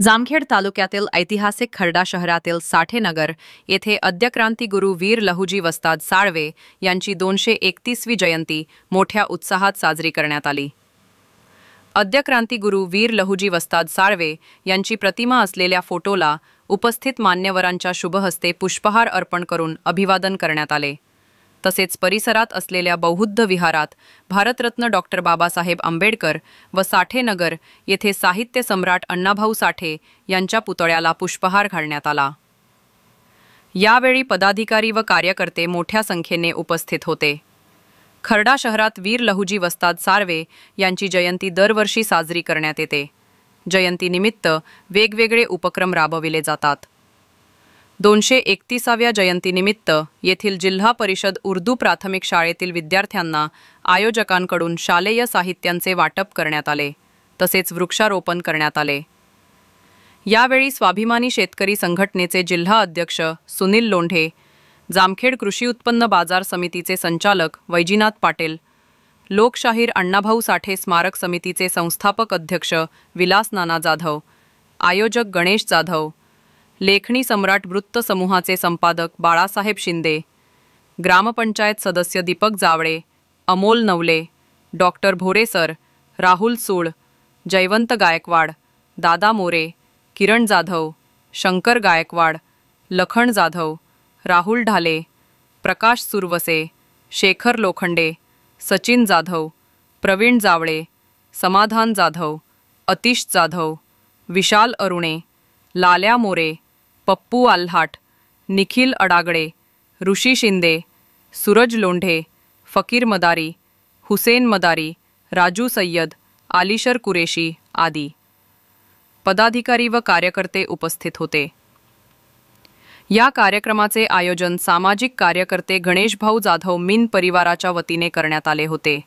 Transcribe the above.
जामखेड तालुक्यातील ऐतिहासिक खर्डा शहरातील साठेनगर येथे आद्यक्रांतिगुरू वीर लहुजी वस्ताद साळवे यांची 231वी जयंती मोठ्या उत्साहात साजरी करण्यात आली। आद्यक्रांतिगुरू वीर लहुजी वस्ताद साळवे यांची प्रतिमा असलेल्या फोटोला उपस्थित मान्यवरांच्या शुभहस्ते पुष्पहार अर्पण करून अभिवादन करण्यात आले। तसेच परिसरात असलेल्या बौद्ध विहारात भारतरत्न डॉक्टर बाबासाहेब आंबेडकर व साठेनगर येथे साहित्य सम्राट अण्णाभाऊ साठे यांच्या पुतळ्याला पुष्पहार घालण्यात आला। यावेळी पदाधिकारी व कार्यकर्ते मोठ्या संख्येने उपस्थित होते। खर्डा शहरात वीर लहुजी वस्ताद साळवे यांची जयंती दरवर्षी साजरी करण्यात येते। जयंतीनिमित्त वेगवेगळे उपक्रम राबविले जातात। 231व्या जयंतीनिमित्त येथील जिल्हा परिषद उर्दू प्राथमिक शाळेतील विद्यार्थ्यांना आयोजकांकडून शालेय साहित्यांचे वाटप करण्यात आले, तसेच वृक्षारोपण करण्यात आले। यावेळी स्वाभिमानी शेतकरी संघटनेचे जिल्हा अध्यक्ष सुनील लोंढे, जामखेड कृषी उत्पन्न बाजार समितीचे संचालक वैजीनाथ पाटील, लोकशाहीर अण्णाभाऊ साठे स्मारक समितीचे संस्थापक अध्यक्ष विलास नाना जाधव, आयोजक गणेश जाधव, लेखणी सम्राट वृत्त समूहाचे संपादक बाळासाहेब शिंदे, ग्रामपंचायत सदस्य दीपक जावळे, अमोल नवले, डॉक्टर भोरेसर, राहुल सूळ, जयवंत गायकवाड, दादा मोरे, किरण जाधव, शंकर गायकवाड, लखन जाधव, राहुल ढाले, प्रकाश सुरवसे, शेखर लोखंडे, सचिन जाधव, प्रवीण जावळे, समाधान जाधव, अतिश जाधव, विशाल अरुणे, लाल्या मोरे, पप्पू आल्हाट, निखिल अडागडे, ऋषी शिंदे, सूरज लोंढे, फकीर मदारी, हुसेन मदारी, राजू सय्यद, आलिशर कुरेशी आदी पदाधिकारी व कार्यकर्ते उपस्थित होते। या कार्यक्रमाचे आयोजन सामाजिक कार्यकर्ते गणेशभाऊ जाधव मिन परिवाराच्या वतीने करण्यात आले होते।